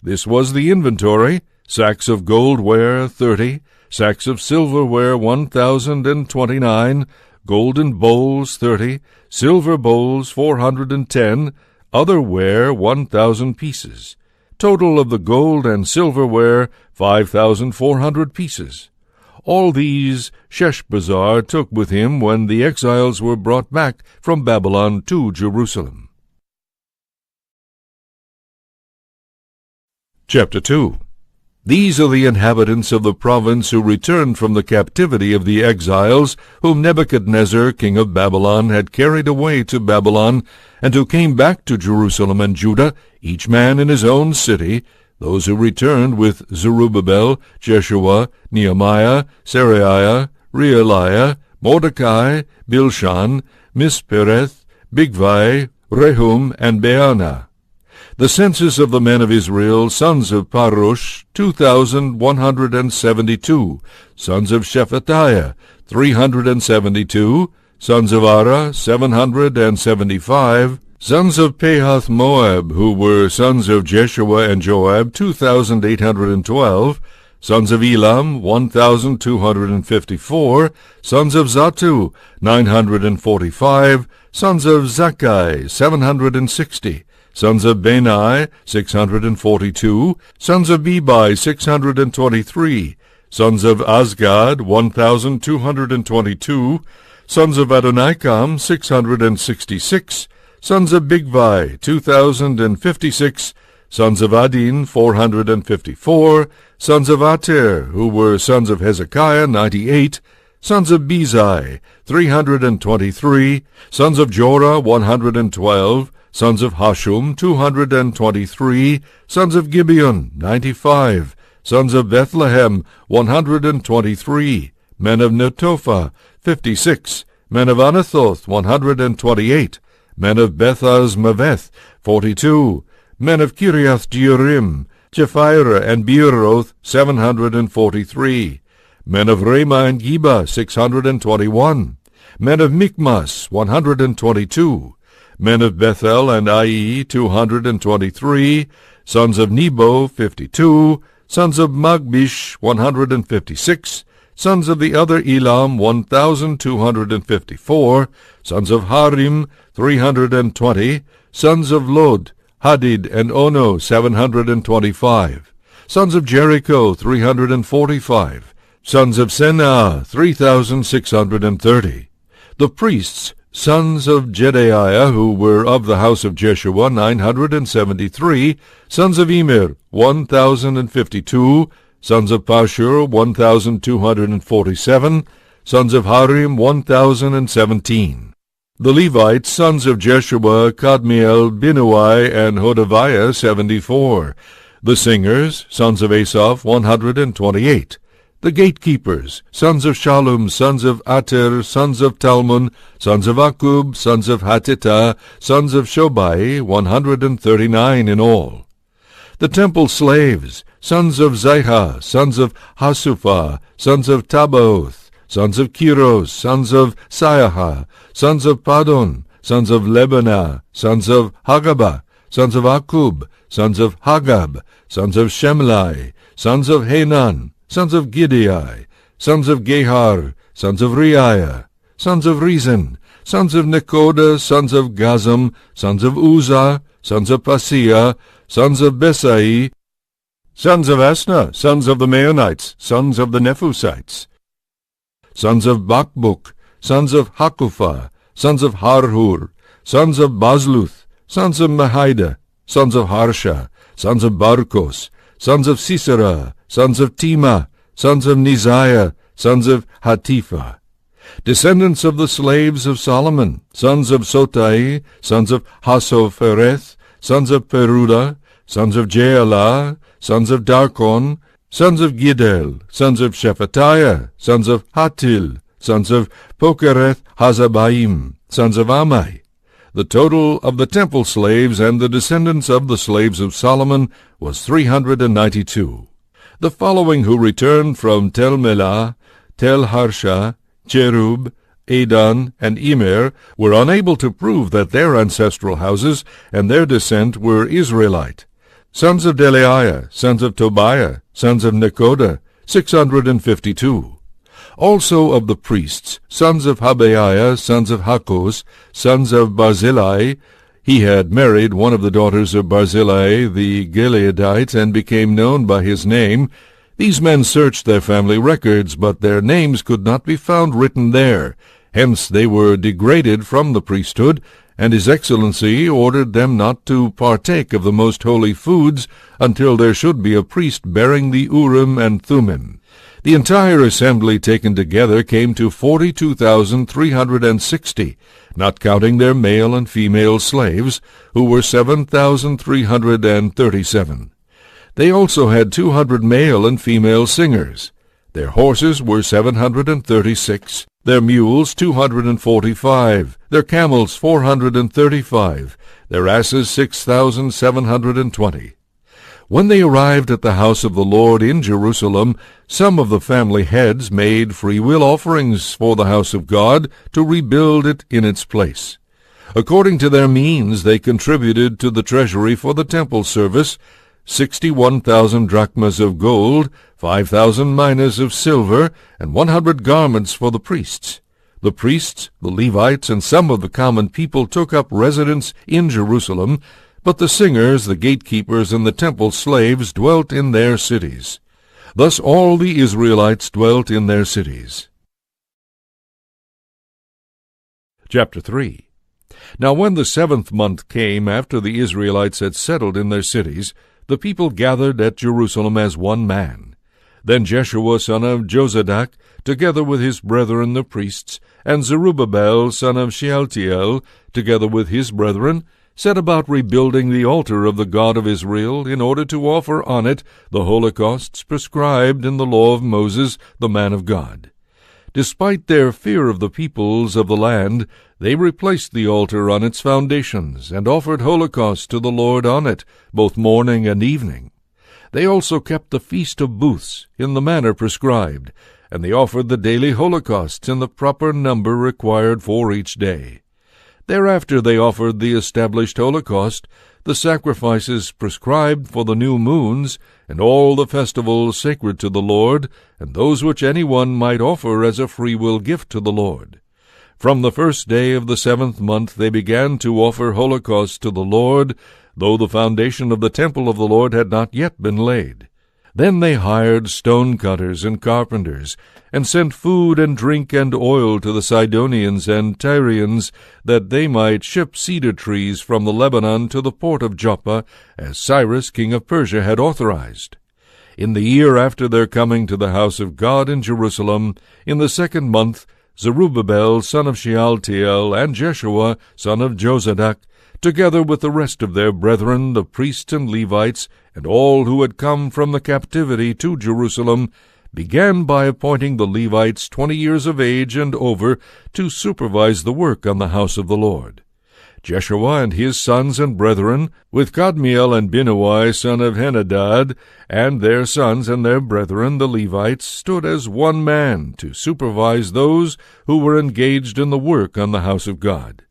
This was the inventory: sacks of gold ware 30, sacks of silverware 1,029, golden bowls 30, silver bowls 410, other ware 1,000 pieces. Total of the gold and silverware 5,400 pieces. All these Sheshbazzar took with him when the exiles were brought back from Babylon to Jerusalem. Chapter 2. These are the inhabitants of the province who returned from the captivity of the exiles, whom Nebuchadnezzar, king of Babylon, had carried away to Babylon, and who came back to Jerusalem and Judah, each man in his own city, those who returned with Zerubbabel, Jeshua, Nehemiah, Seraiah, Realiah, Mordecai, Bilshan, Mispereth, Bigvai, Rehum, and Baanah. The census of the men of Israel, sons of Parosh, 2,172, sons of Shephatiah, 372, sons of Ara, 775, sons of Pahath Moab, who were sons of Jeshua and Joab, 2,812, sons of Elam, 1,254, sons of Zatu, 945, sons of Zakkai, 760, sons of Benai, 642, sons of Bebai, 623, sons of Azgad, 1,222, sons of Adonikam, 666, sons of Bigvai, 2,056, sons of Adin, 454, sons of Ater, who were sons of Hezekiah, 98, sons of Bezai, 323, sons of Jorah, 112, sons of Hashum, 223, sons of Gibeon, 95, sons of Bethlehem, 123, men of Netophah, 56, men of Anathoth, 128, men of Bethazmaveth, 42, men of Kiriath Jearim, Jephirah and Beeroth, 743, men of Ramah and Geba, 621, men of Michmas, 122, men of Bethel and Ai, 223, sons of Nebo, 52, sons of Magbish, 156, sons of the other Elam, 1,254, sons of Harim, 320, sons of Lod, Hadid, and Ono, 725, sons of Jericho, 345, sons of Senah, 3,630. The priests, sons of Jedaiah, who were of the house of Jeshua, 973, sons of Immer, 1,052, sons of Pashur, 1,247, sons of Harim, 1,017. The Levites, sons of Jeshua, Kadmiel, Binuai, and Hodaviah, 74. The singers, sons of Asaph, 128. The gatekeepers, sons of Shallum, sons of Ater, sons of Talmon, sons of Akub, sons of Hatita, sons of Shobai, 139 in all. The temple slaves, sons of Zihah, sons of Hasupha, sons of Tabaoth, sons of Kiros, sons of Siaha, sons of Padon, sons of Lebanah, sons of Hagabah, sons of Akub, sons of Hagab, sons of Shemlai, sons of Hanan, sons of Gideai, sons of Gehar, sons of Reiah, sons of Rezin, sons of Nekoda, sons of Gazam, sons of Uzzah, sons of Paseah, sons of Besai, sons of Asna, sons of the Maonites, sons of the Nephusites, sons of Bakbuk, sons of Hakupha, sons of Harhur, sons of Bazluth, sons of Mahida, sons of Harsha, sons of Barkos, sons of Sisera, sons of Tema, sons of Neziah, sons of Hatipha. Descendants of the slaves of Solomon, sons of Sotai, sons of Hasophereth, sons of Peruda, sons of Jaala, sons of Darkon, sons of Giddel, sons of Shephatiah, sons of Hatil, sons of Pokereth Hazabaim, sons of Amai. The total of the temple slaves and the descendants of the slaves of Solomon was 392. The following who returned from Tel Melah, Tel Harsha, Cherub, Adon, and Immer were unable to prove that their ancestral houses and their descent were Israelite. Sons of Delaiah, sons of Tobiah, sons of Nekoda, 652. Also of the priests, sons of Habaiah, sons of Hakos, sons of Barzillai. He had married one of the daughters of Barzillai the Gileadite, and became known by his name. These men searched their family records, but their names could not be found written there. Hence they were degraded from the priesthood, and His Excellency ordered them not to partake of the most holy foods until there should be a priest bearing the Urim and Thummim. The entire assembly taken together came to 42,360, not counting their male and female slaves, who were 7,337. They also had 200 male and female singers. Their horses were 736, their mules 245, their camels 435, their asses 6,720. When they arrived at the house of the Lord in Jerusalem, some of the family heads made free-will offerings for the house of God to rebuild it in its place. According to their means, they contributed to the treasury for the temple service 61,000 drachmas of gold, 5,000 minas of silver, and 100 garments for the priests. The priests, the Levites, and some of the common people took up residence in Jerusalem, but the singers, the gatekeepers, and the temple slaves dwelt in their cities. Thus all the Israelites dwelt in their cities. Chapter 3. Now when the 7th month came after the Israelites had settled in their cities, the people gathered at Jerusalem as one man. Then Jeshua son of Jozadak, together with his brethren the priests, and Zerubbabel son of Shealtiel, together with his brethren, set about rebuilding the altar of the God of Israel, in order to offer on it the holocausts prescribed in the law of Moses, the man of God. Despite their fear of the peoples of the land, they replaced the altar on its foundations, and offered holocausts to the Lord on it, both morning and evening. They also kept the Feast of Booths in the manner prescribed, and they offered the daily holocausts in the proper number required for each day. Thereafter they offered the established holocaust, the sacrifices prescribed for the new moons, and all the festivals sacred to the Lord, and those which any one might offer as a free-will gift to the Lord. From the first day of the 7th month they began to offer holocausts to the Lord, though the foundation of the temple of the Lord had not yet been laid. Then they hired stone-cutters and carpenters, and sent food and drink and oil to the Sidonians and Tyrians, that they might ship cedar trees from the Lebanon to the port of Joppa, as Cyrus king of Persia had authorized. In the year after their coming to the house of God in Jerusalem, in the 2nd month, Zerubbabel son of Shealtiel and Jeshua son of Jozadak, together with the rest of their brethren, the priests and Levites, and all who had come from the captivity to Jerusalem, began by appointing the Levites 20 years of age and over to supervise the work on the house of the Lord. Jeshua and his sons and brethren, with Kadmiel and Binnui son of Henadad, and their sons and their brethren the Levites, stood as one man to supervise those who were engaged in the work on the house of God.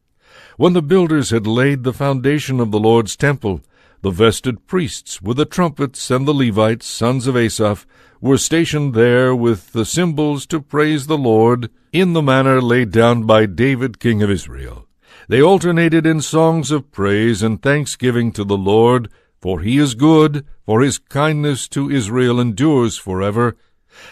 When the builders had laid the foundation of the Lord's temple, the vested priests with the trumpets and the Levites, sons of Asaph, were stationed there with the cymbals to praise the Lord in the manner laid down by David king of Israel. They alternated in songs of praise and thanksgiving to the Lord, for he is good, for his kindness to Israel endures forever.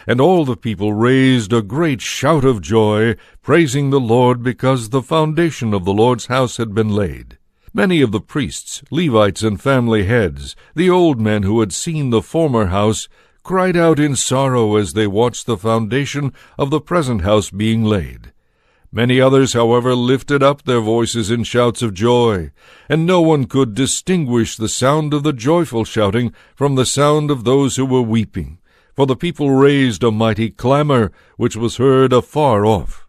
And all the people raised a great shout of joy, praising the Lord, because the foundation of the Lord's house had been laid. Many of the priests, Levites, and family heads, the old men who had seen the former house, cried out in sorrow as they watched the foundation of the present house being laid. Many others, however, lifted up their voices in shouts of joy, and no one could distinguish the sound of the joyful shouting from the sound of those who were weeping, for the people raised a mighty clamor, which was heard afar off.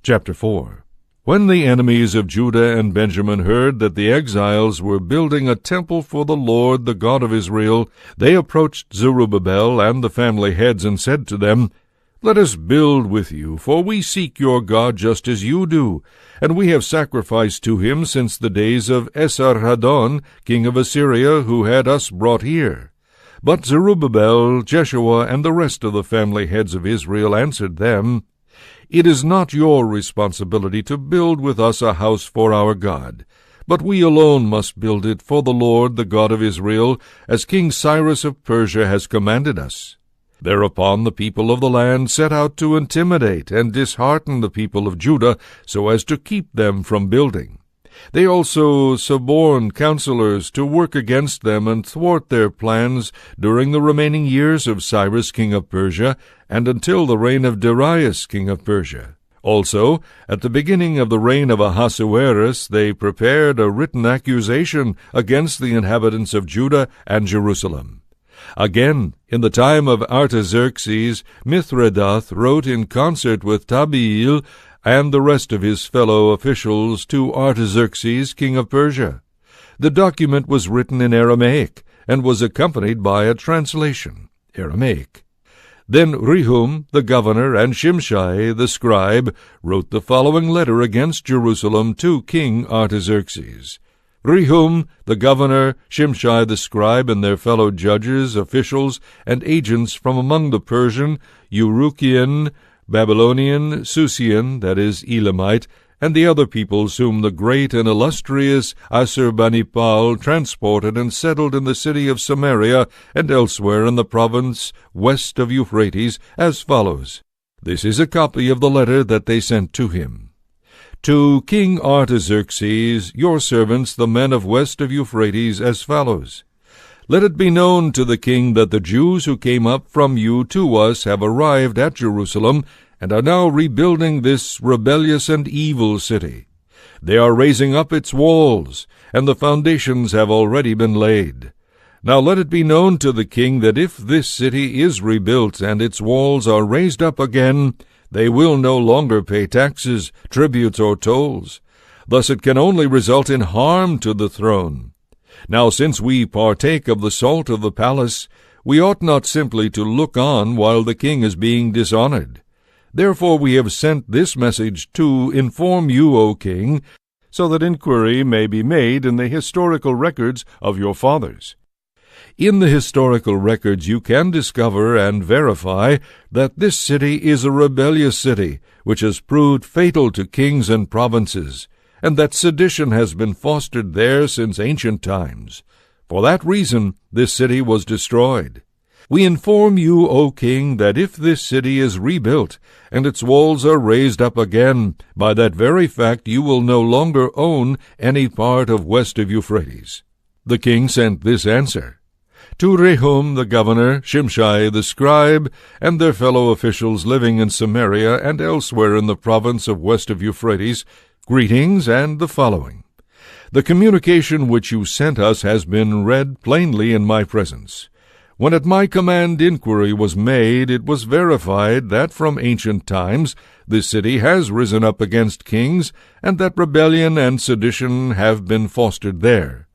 Chapter 4. When the enemies of Judah and Benjamin heard that the exiles were building a temple for the Lord, the God of Israel, they approached Zerubbabel and the family heads and said to them, "Let us build with you, for we seek your God just as you do, and we have sacrificed to him since the days of Esarhaddon, king of Assyria, who had us brought here." But Zerubbabel, Jeshua, and the rest of the family heads of Israel answered them, "It is not your responsibility to build with us a house for our God, but we alone must build it for the Lord, the God of Israel, as King Cyrus of Persia has commanded us." Thereupon the people of the land set out to intimidate and dishearten the people of Judah so as to keep them from building. They also suborned counselors to work against them and thwart their plans during the remaining years of Cyrus king of Persia and until the reign of Darius king of Persia. Also, at the beginning of the reign of Ahasuerus, they prepared a written accusation against the inhabitants of Judah and Jerusalem. Again, in the time of Artaxerxes, Mithredath wrote in concert with Tabeal and the rest of his fellow officials to Artaxerxes, king of Persia. The document was written in Aramaic and was accompanied by a translation, Aramaic. Then Rehum, the governor, and Shimshai, the scribe, wrote the following letter against Jerusalem to King Artaxerxes. Rehum, the governor, Shimshai the scribe, and their fellow judges, officials, and agents from among the Persian, Urukian, Babylonian, Susian, that is, Elamite, and the other peoples whom the great and illustrious Assurbanipal transported and settled in the city of Samaria and elsewhere in the province west of Euphrates, as follows. This is a copy of the letter that they sent to him. To King Artaxerxes, your servants, the men of west of Euphrates, as follows. Let it be known to the king that the Jews who came up from you to us have arrived at Jerusalem, and are now rebuilding this rebellious and evil city. They are raising up its walls, and the foundations have already been laid. Now let it be known to the king that if this city is rebuilt and its walls are raised up again, they will no longer pay taxes, tributes, or tolls. Thus it can only result in harm to the throne. Now since we partake of the salt of the palace, we ought not simply to look on while the king is being dishonored. Therefore we have sent this message to inform you, O king, so that inquiry may be made in the historical records of your fathers. In the historical records you can discover and verify that this city is a rebellious city, which has proved fatal to kings and provinces, and that sedition has been fostered there since ancient times. For that reason this city was destroyed. We inform you, O king, that if this city is rebuilt, and its walls are raised up again, by that very fact you will no longer own any part of west of Euphrates. The king sent this answer. To Rehum the governor, Shimshai the scribe, and their fellow officials living in Samaria and elsewhere in the province of west of Euphrates, greetings and the following. The communication which you sent us has been read plainly in my presence. When at my command inquiry was made, it was verified that from ancient times this city has risen up against kings, and that rebellion and sedition have been fostered there.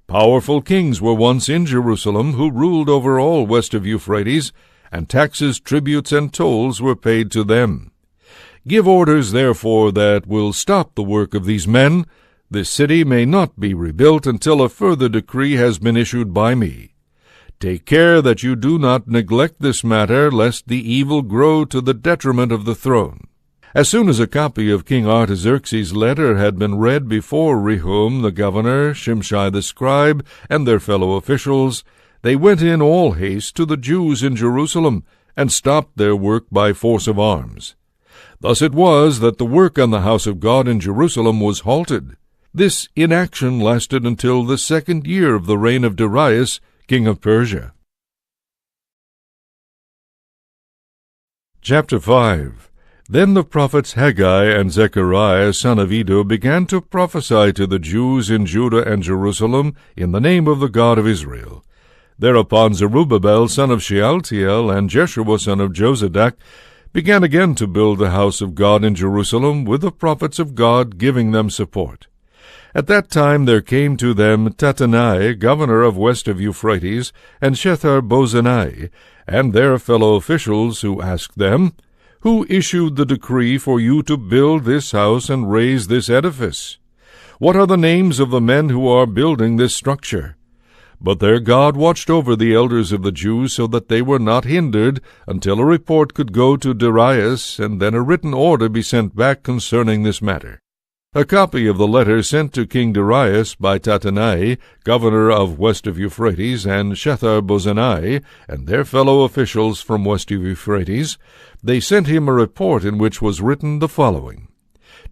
Powerful kings were once in Jerusalem who ruled over all west of Euphrates, and taxes, tributes, and tolls were paid to them. Give orders, therefore, that will stop the work of these men. This city may not be rebuilt until a further decree has been issued by me. Take care that you do not neglect this matter, lest the evil grow to the detriment of the throne. As soon as a copy of King Artaxerxes' letter had been read before Rehum the governor, Shimshai the scribe, and their fellow officials, they went in all haste to the Jews in Jerusalem, and stopped their work by force of arms. Thus it was that the work on the house of God in Jerusalem was halted. This inaction lasted until the 2nd year of the reign of Darius, king of Persia. Chapter 5. Then the prophets Haggai and Zechariah son of Iddo began to prophesy to the Jews in Judah and Jerusalem in the name of the God of Israel. Thereupon Zerubbabel son of Shealtiel and Jeshua son of Jozadak began again to build the house of God in Jerusalem, with the prophets of God giving them support. At that time there came to them Tattenai, governor of west of Euphrates, and Shethar-bozenai, and their fellow officials, who asked them, "Who issued the decree for you to build this house and raise this edifice? What are the names of the men who are building this structure?" But their God watched over the elders of the Jews so that they were not hindered until a report could go to Darius, and then a written order be sent back concerning this matter. A copy of the letter sent to King Darius by Tattenai, governor of west of Euphrates, and Shethar-bozenai, and their fellow officials from west of Euphrates, they sent him a report in which was written the following: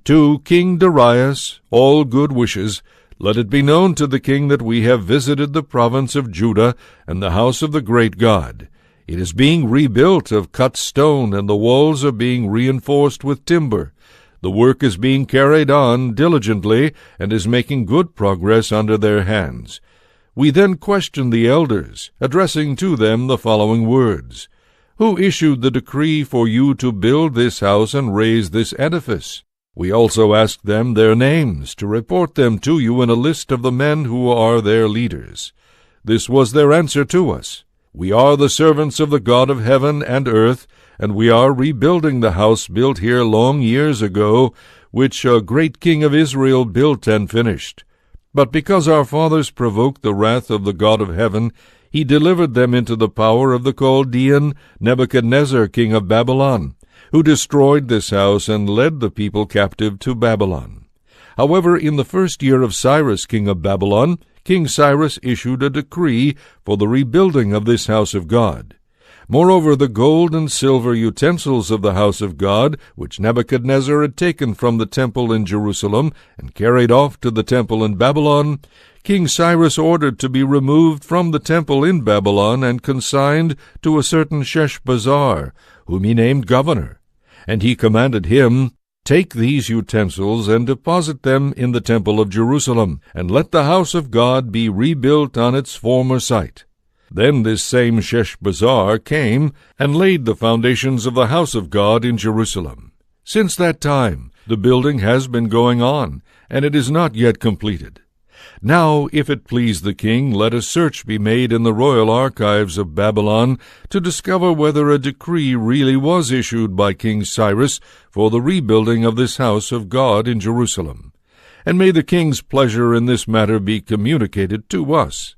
"To King Darius, all good wishes. Let it be known to the king that we have visited the province of Judah and the house of the great God. It is being rebuilt of cut stone, and the walls are being reinforced with timber. The work is being carried on diligently, and is making good progress under their hands." We then questioned the elders, addressing to them the following words: "Who issued the decree for you to build this house and raise this edifice?" We also asked them their names, to report them to you in a list of the men who are their leaders. This was their answer to us: "We are the servants of the God of heaven and earth, and we are rebuilding the house built here long years ago, which a great king of Israel built and finished. But because our fathers provoked the wrath of the God of heaven, he delivered them into the power of the Chaldean Nebuchadnezzar, king of Babylon, who destroyed this house and led the people captive to Babylon. However, in the 1st year of Cyrus, king of Babylon, King Cyrus issued a decree for the rebuilding of this house of God. Moreover, the gold and silver utensils of the house of God, which Nebuchadnezzar had taken from the temple in Jerusalem and carried off to the temple in Babylon, King Cyrus ordered to be removed from the temple in Babylon and consigned to a certain Sheshbazzar, whom he named governor. And he commanded him, "Take these utensils and deposit them in the temple of Jerusalem, and let the house of God be rebuilt on its former site." Then this same Sheshbazzar came and laid the foundations of the house of God in Jerusalem. Since that time the building has been going on, and it is not yet completed. Now, if it please the king, let a search be made in the royal archives of Babylon to discover whether a decree really was issued by King Cyrus for the rebuilding of this house of God in Jerusalem. And may the king's pleasure in this matter be communicated to us.